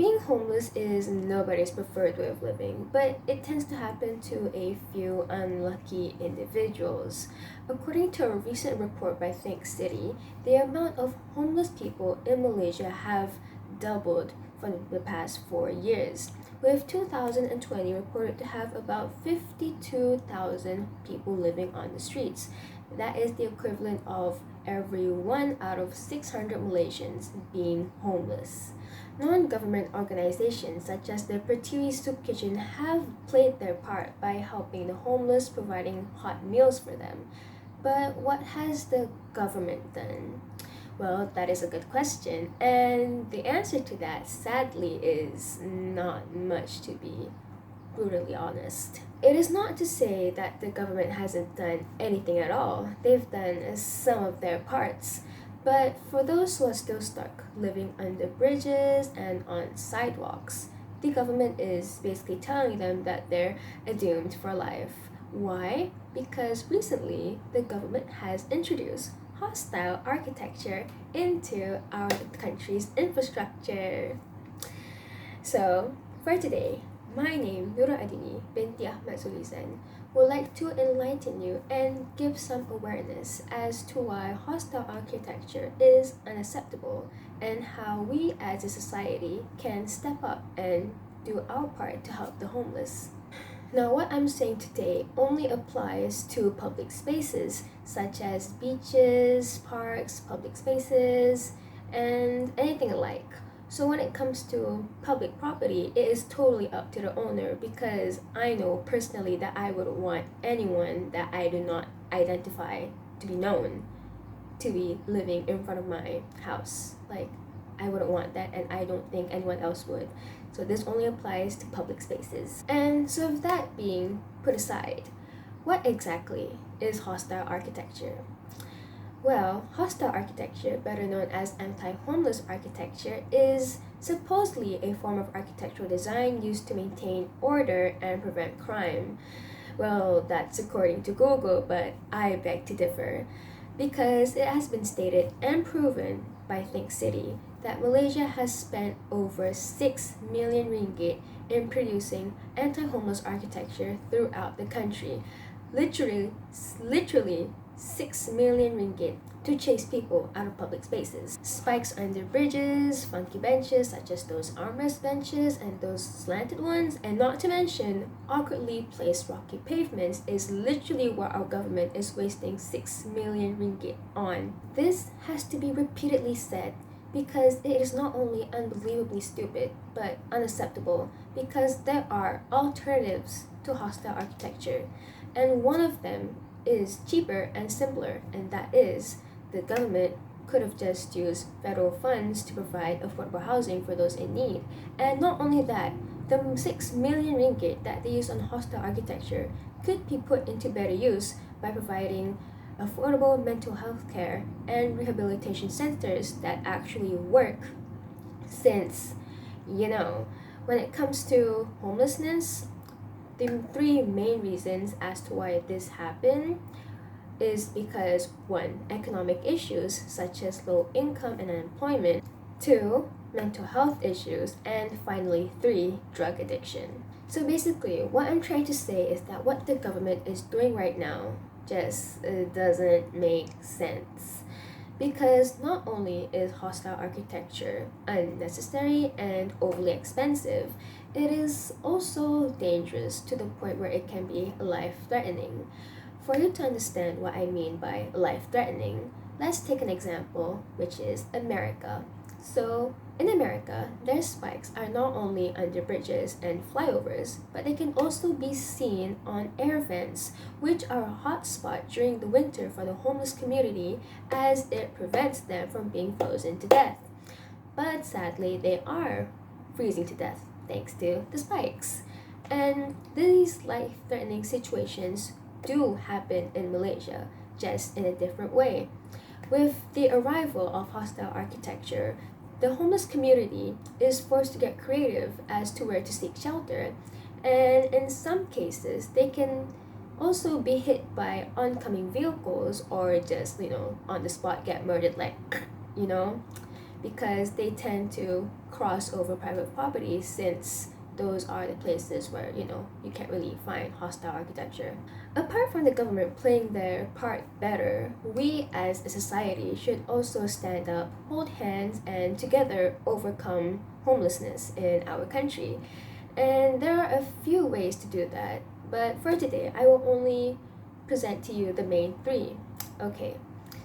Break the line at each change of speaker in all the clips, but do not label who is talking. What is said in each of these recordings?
Being homeless is nobody's preferred way of living, but it tends to happen to a few unlucky individuals. According to a recent report by Think City, the amount of homeless people in Malaysia have doubled for the past 4 years, with 2020 reported to have about 52,000 people living on the streets. That is the equivalent of every 1 out of 600 Malaysians being homeless. Non-government organizations such as the Pertiwi Soup Kitchen have played their part by helping the homeless, providing hot meals for them. But what has the government done? Well, that is a good question, and the answer to that, sadly, is not much, to be brutally honest. It is not to say that the government hasn't done anything at all. They've done some of their parts. But for those who are still stuck living under bridges and on sidewalks, the government is basically telling them that they're doomed for life. Why? Because recently the government has introduced hostile architecture into our country's infrastructure. So, for today, my name, Nura Adini binti Ahmad Zulizan, would like to enlighten you and give some awareness as to why hostile architecture is unacceptable and how we as a society can step up and do our part to help the homeless. Now, what I'm saying today only applies to public spaces such as beaches, parks, public spaces, and anything alike. So when it comes to public property, it is totally up to the owner, because I know personally that I wouldn't want anyone that I do not identify to be known to be living in front of my house. Like, I wouldn't want that, and I don't think anyone else would. So this only applies to public spaces. And so with that being put aside, what exactly is hostile architecture? Well, hostile architecture, better known as anti-homeless architecture, is supposedly a form of architectural design used to maintain order and prevent crime. Well, that's according to Google, but I beg to differ, because it has been stated and proven by Think City that Malaysia has spent over 6 million ringgit in producing anti-homeless architecture throughout the country. Literally 6 million ringgit to chase people out of public spaces. Spikes under bridges, funky benches such as those armrest benches and those slanted ones, and not to mention awkwardly placed rocky pavements, is literally what our government is wasting 6 million ringgit on. This has to be repeatedly said because it is not only unbelievably stupid but unacceptable, because there are alternatives to hostile architecture, and one of them is cheaper and simpler, and that is the government could have just used federal funds to provide affordable housing for those in need. And not only that, the 6 million ringgit that they use on hostile architecture could be put into better use by providing affordable mental health care and rehabilitation centers that actually work. Since, when it comes to homelessness, the three main reasons as to why this happened is because 1. Economic issues such as low income and unemployment, 2. Mental health issues, and finally 3. Drug addiction. So basically, what I'm trying to say is that what the government is doing right now just doesn't make sense. Because not only is hostile architecture unnecessary and overly expensive, it is also dangerous to the point where it can be life-threatening. For you to understand what I mean by life-threatening, let's take an example, which is America. So, in America, their spikes are not only under bridges and flyovers, but they can also be seen on air vents, which are a hotspot during the winter for the homeless community, as it prevents them from being frozen to death. But sadly, they are freezing to death thanks to the spikes. And these life-threatening situations do happen in Malaysia, just in a different way. With the arrival of hostile architecture, the homeless community is forced to get creative as to where to seek shelter, and in some cases, they can also be hit by oncoming vehicles or just, on the spot get murdered, you know. because they tend to cross over private property, since those are the places where you can't really find hostile architecture. Apart from the government playing their part better, we as a society should also stand up, hold hands, and together overcome homelessness in our country. And there are a few ways to do that, but for today, I will only present to you the main three. Okay,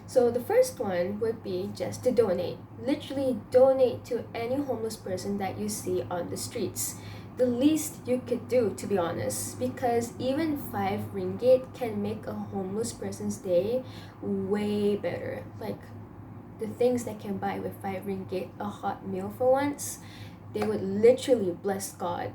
so the first one would be just to donate. Literally donate to any homeless person that you see on the streets. The least you could do, to be honest, because even 5 ringgit can make a homeless person's day way better. Like the things that can buy with 5 ringgit a hot meal for once, they would literally bless God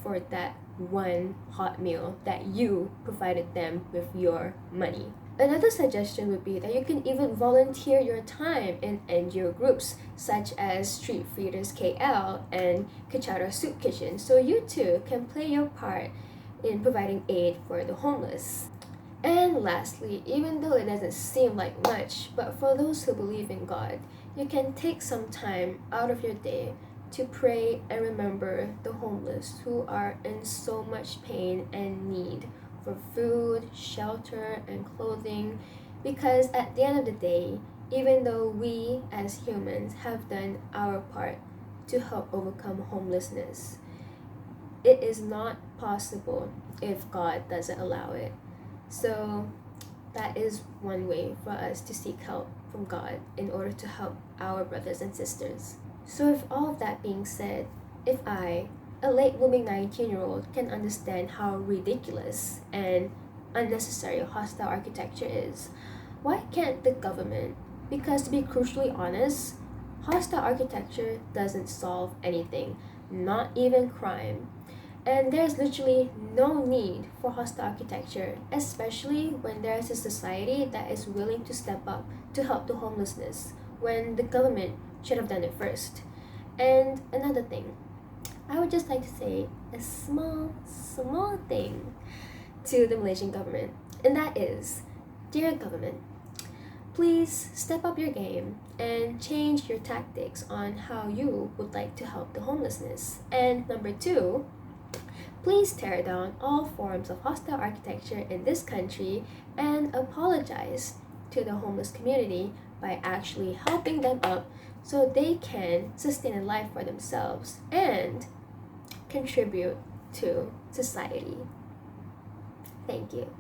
for that one hot meal that you provided them with your money. Another suggestion would be that you can even volunteer your time in NGO groups such as Street Feeders KL and Kachara Soup Kitchen, so you too can play your part in providing aid for the homeless. And lastly, even though it doesn't seem like much, but for those who believe in God, you can take some time out of your day to pray and remember the homeless who are in so much pain and need for food, shelter, and clothing, because at the end of the day, even though we as humans have done our part to help overcome homelessness, it is not possible if God doesn't allow it. So that is one way for us to seek help from God in order to help our brothers and sisters. So with all of that being said, if I, a late blooming 19-year-old, can understand how ridiculous and unnecessary hostile architecture is, why can't the government? Because to be crucially honest, hostile architecture doesn't solve anything, not even crime. And there's literally no need for hostile architecture, especially when there is a society that is willing to step up to help the homelessness, when the government should have done it first. And another thing, I would just like to say a small thing to the Malaysian government, and that is, dear government, please step up your game and change your tactics on how you would like to help the homelessness. And number 2, please tear down all forms of hostile architecture in this country and apologize to the homeless community by actually helping them up so they can sustain a life for themselves and contribute to society. Thank you.